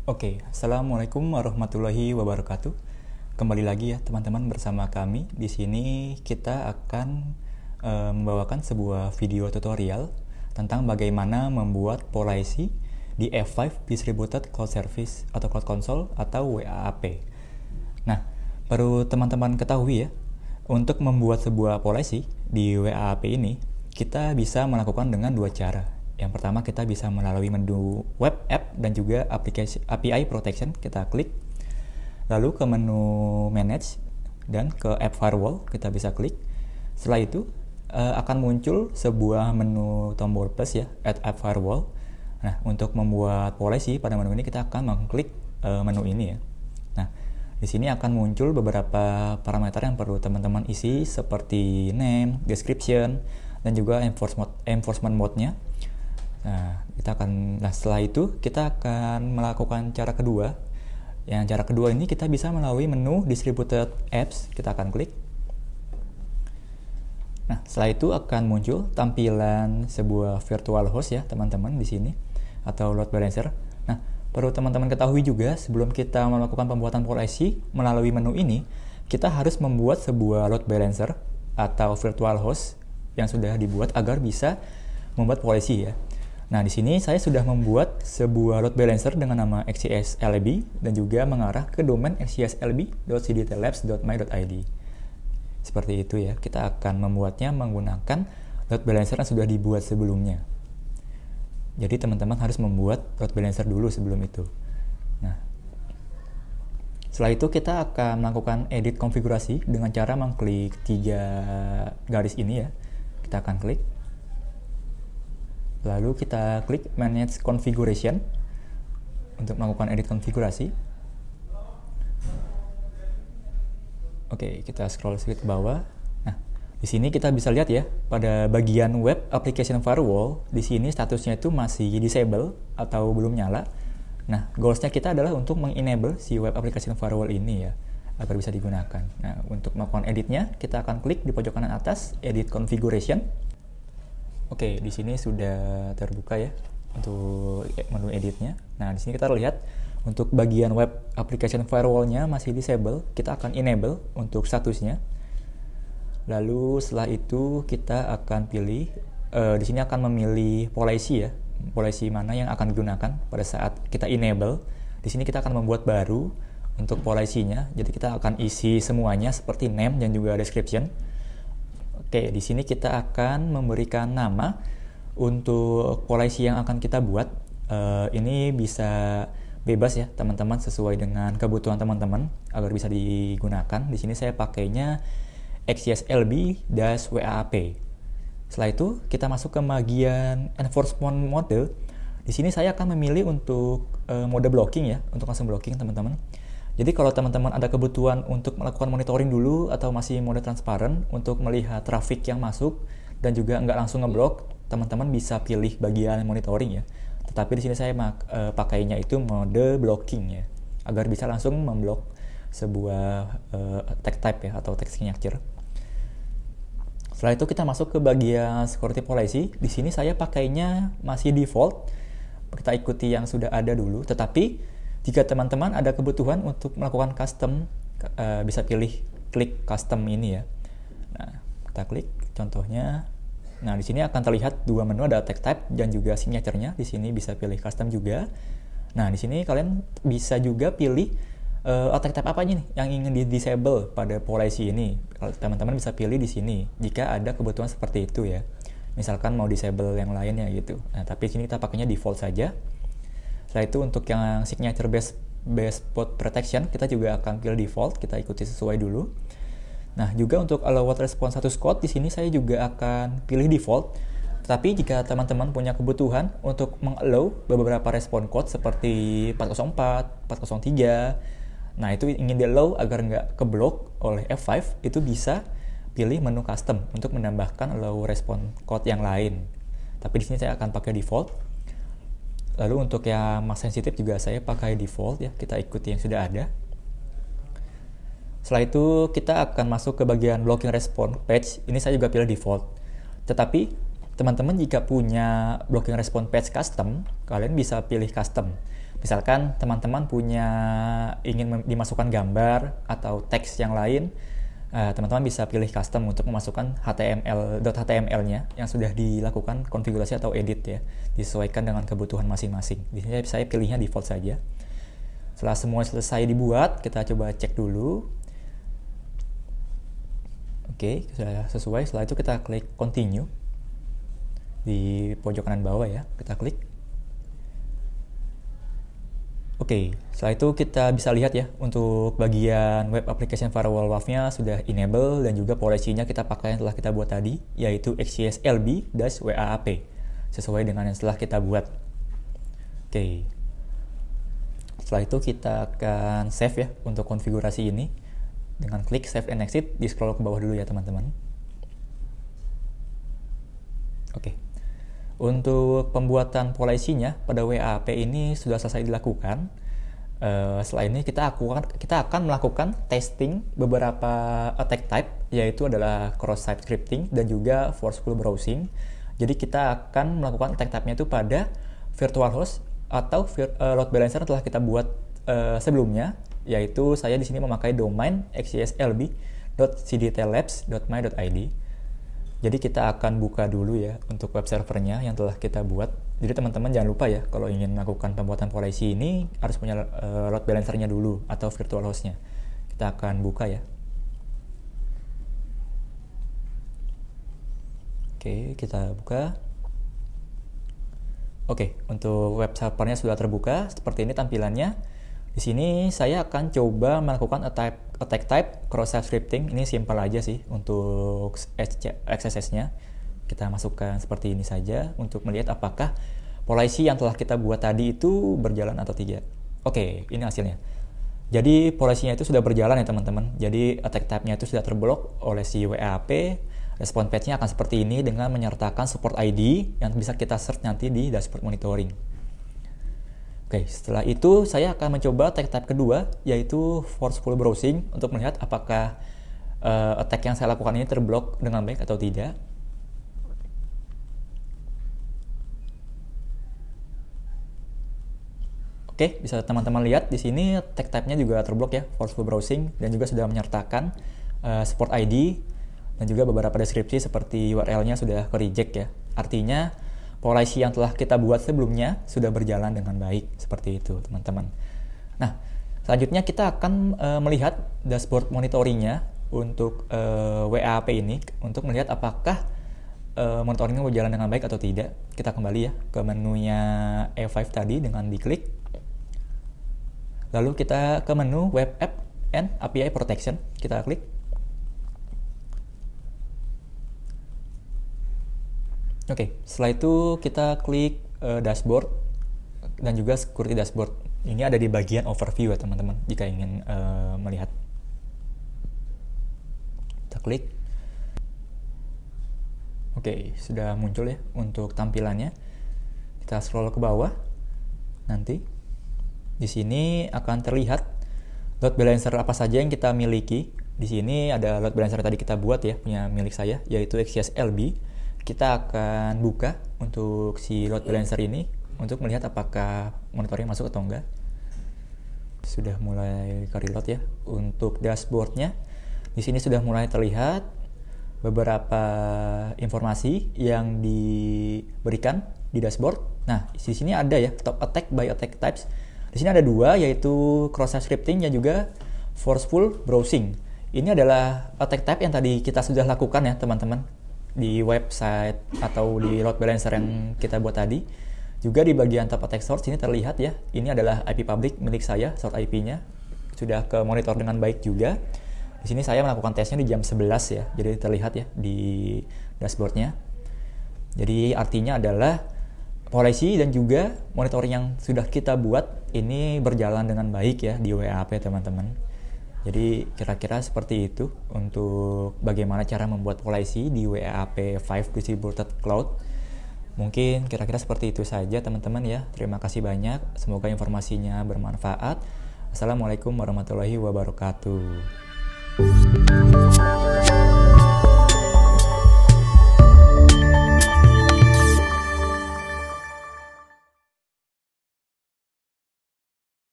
Oke, Assalamualaikum warahmatullahi wabarakatuh. Kembali lagi ya teman-teman bersama kami. Di sini kita akan membawakan sebuah video tutorial tentang bagaimana membuat policy di F5 Distributed Cloud Service atau Cloud Console atau WAAP. Nah, perlu teman-teman ketahui ya, untuk membuat sebuah policy di WAAP ini, kita bisa melakukan dengan dua cara. Yang pertama, kita bisa melalui menu web app dan juga API protection, kita klik. Lalu ke menu manage dan ke app firewall, kita bisa klik. Setelah itu akan muncul sebuah menu tombol plus ya, add app firewall. Nah, untuk membuat policy pada menu ini kita akan mengklik menu ini ya. Nah, di sini akan muncul beberapa parameter yang perlu teman-teman isi seperti name, description, dan juga enforcement mode-nya. Nah, setelah itu kita akan melakukan cara kedua. Yang cara kedua ini kita bisa melalui menu Distributed Apps, kita akan klik. Nah, setelah itu akan muncul tampilan sebuah virtual host ya, teman-teman di sini atau load balancer. Nah, perlu teman-teman ketahui juga sebelum kita melakukan pembuatan policy melalui menu ini, kita harus membuat sebuah load balancer atau virtual host yang sudah dibuat agar bisa membuat policy ya. Nah, di sini saya sudah membuat sebuah load balancer dengan nama xcslb dan juga mengarah ke domain xcslb.cdtlabs.my.id. Seperti itu ya, kita akan membuatnya menggunakan load balancer yang sudah dibuat sebelumnya. Jadi teman-teman harus membuat load balancer dulu sebelum itu. Nah, setelah itu kita akan melakukan edit konfigurasi dengan cara mengklik 3 garis ini ya. Kita akan klik. Lalu kita klik Manage Configuration untuk melakukan edit konfigurasi. Oke, kita scroll sedikit ke bawah. Nah, di sini kita bisa lihat ya, pada bagian Web Application Firewall, di sini statusnya itu masih disable atau belum nyala. Nah, goals-nya kita adalah untuk mengenable si Web Application Firewall ini ya, agar bisa digunakan. Nah, untuk melakukan editnya, kita akan klik di pojok kanan atas, Edit Configuration. Oke, di sini sudah terbuka ya untuk menu editnya. Nah, di sini kita lihat untuk bagian web application firewall-nya masih disable, kita akan enable untuk statusnya. Lalu setelah itu kita akan pilih, di sini akan memilih policy ya, policy mana yang akan digunakan pada saat kita enable. Di sini kita akan membuat baru untuk policy-nya. Jadi kita akan isi semuanya seperti name dan juga description. Oke, di sini kita akan memberikan nama untuk policy yang akan kita buat. Ini bisa bebas ya, teman-teman, sesuai dengan kebutuhan teman-teman agar bisa digunakan. Di sini saya pakainya xcslb-waap. Setelah itu kita masuk ke bagian enforcement mode. Di sini saya akan memilih untuk mode blocking ya, untuk langsung blocking teman-teman. Jadi kalau teman-teman ada kebutuhan untuk melakukan monitoring dulu atau masih mode transparan untuk melihat traffic yang masuk dan juga nggak langsung ngeblok, teman-teman bisa pilih bagian monitoring ya. Tetapi di sini saya pakainya itu mode blocking ya, agar bisa langsung memblok sebuah tag type ya atau text signature. Setelah itu kita masuk ke bagian security policy. Di sini saya pakainya masih default. Kita ikuti yang sudah ada dulu, tetapi jika teman-teman ada kebutuhan untuk melakukan custom, bisa pilih klik custom ini ya. Nah, kita klik contohnya. Nah, di sini akan terlihat dua menu, ada tag type dan juga signature-nya. Di sini bisa pilih custom juga. Nah, di sini kalian bisa juga pilih tag type apa nih yang ingin di-disable pada policy ini. Teman-teman bisa pilih di sini jika ada kebutuhan seperti itu ya. Misalkan mau disable yang lainnya gitu. Nah, tapi di sini kita pakainya default saja. Setelah itu untuk yang signature based port protection kita juga akan pilih default, kita ikuti sesuai dulu. Nah, juga untuk allowed response status code di sini saya juga akan pilih default. Tapi jika teman-teman punya kebutuhan untuk mengallow beberapa response code seperti 404, 403, nah itu ingin di-allow agar nggak keblok oleh F5, itu bisa pilih menu custom untuk menambahkan allow response code yang lain. Tapi di sini saya akan pakai default. Lalu untuk yang mass sensitive juga saya pakai default ya, kita ikuti yang sudah ada. Setelah itu kita akan masuk ke bagian blocking response patch. Ini saya juga pilih default. Tetapi teman-teman jika punya blocking response patch custom, kalian bisa pilih custom. Misalkan teman-teman ingin dimasukkan gambar atau teks yang lain, teman-teman bisa pilih custom untuk memasukkan HTML.html-nya yang sudah dilakukan konfigurasi atau edit ya, disesuaikan dengan kebutuhan masing-masing. Di sini saya pilihnya default saja. Setelah semua selesai dibuat, kita coba cek dulu. Oke, sudah sesuai. Setelah itu kita klik continue di pojok kanan bawah ya, kita klik. Oke, setelah itu kita bisa lihat ya, untuk bagian web application firewall WAF-nya sudah enable dan juga policy-nya kita pakai yang telah kita buat tadi, yaitu XCSLB-WAAP, sesuai dengan yang setelah kita buat. Oke, setelah itu kita akan save ya untuk konfigurasi ini dengan klik save and exit, di scroll ke bawah dulu ya teman-teman. Oke. Untuk pembuatan policy-nya pada WAAP ini sudah selesai dilakukan. Setelah ini kita akan melakukan testing beberapa attack type, yaitu adalah cross-site scripting dan juga forceful browsing. Jadi kita akan melakukan attack type-nya itu pada virtual host atau load balancer telah kita buat sebelumnya, yaitu saya di sini memakai domain xcslb.cdtlabs.my.id. Jadi kita akan buka dulu ya untuk web servernya yang telah kita buat. Jadi teman-teman jangan lupa ya, kalau ingin melakukan pembuatan policy ini harus punya load balancernya dulu atau virtual hostnya. Kita akan buka ya. Oke, kita buka. Oke, untuk web servernya sudah terbuka. Seperti ini tampilannya. Di sini saya akan coba melakukan attack type cross-site scripting. Ini simpel aja sih untuk XSS-nya. Kita masukkan seperti ini saja untuk melihat apakah policy yang telah kita buat tadi itu berjalan atau tidak. Oke, ini hasilnya. Jadi policy-nya itu sudah berjalan ya teman-teman. Jadi attack type-nya itu sudah terblok oleh si WAAP. Respon page-nya akan seperti ini dengan menyertakan support ID yang bisa kita search nanti di dashboard monitoring. Oke, setelah itu saya akan mencoba attack type kedua, yaitu forceful browsing, untuk melihat apakah attack yang saya lakukan ini terblok dengan baik atau tidak. Oke, bisa teman-teman lihat di sini attack type-nya juga terblok ya, forceful browsing, dan juga sudah menyertakan support ID dan juga beberapa deskripsi seperti URL-nya sudah ke-reject ya. Artinya policy yang telah kita buat sebelumnya sudah berjalan dengan baik, seperti itu teman-teman. Nah, selanjutnya kita akan melihat dashboard monitoringnya untuk WAAP ini, untuk melihat apakah monitoringnya berjalan dengan baik atau tidak. Kita kembali ya ke menunya E5 tadi dengan diklik. Lalu kita ke menu Web App and API Protection, kita klik. Oke, setelah itu kita klik dashboard dan juga security dashboard. Ini ada di bagian overview ya teman-teman, jika ingin melihat. Kita klik. Oke, sudah muncul ya untuk tampilannya. Kita scroll ke bawah. Nanti di sini akan terlihat load balancer apa saja yang kita miliki. Di sini ada load balancer tadi kita buat ya, punya milik saya, yaitu XCSLB. Kita akan buka untuk si load balancer ini untuk melihat apakah monitoring masuk atau enggak. Sudah mulai ke-reload ya. Untuk dashboardnya, di sini sudah mulai terlihat beberapa informasi yang diberikan di dashboard. Nah, di sini ada ya top attack by attack types. Di sini ada dua, yaitu cross-site scripting dan juga forceful browsing. Ini adalah attack type yang tadi kita sudah lakukan ya teman-teman, di website atau di load balancer yang kita buat tadi. Juga di bagian top attack source ini terlihat ya, ini adalah IP public milik saya, source IP-nya sudah ke monitor dengan baik juga. Di sini saya melakukan tesnya di jam 11 ya, jadi terlihat ya di dashboardnya. Jadi artinya adalah policy dan juga monitoring yang sudah kita buat ini berjalan dengan baik ya di WAAP teman-teman. Jadi kira-kira seperti itu untuk bagaimana cara membuat policy di WAAP 5 Distributed Cloud. Mungkin kira-kira seperti itu saja teman-teman ya. Terima kasih banyak. Semoga informasinya bermanfaat. Assalamualaikum warahmatullahi wabarakatuh.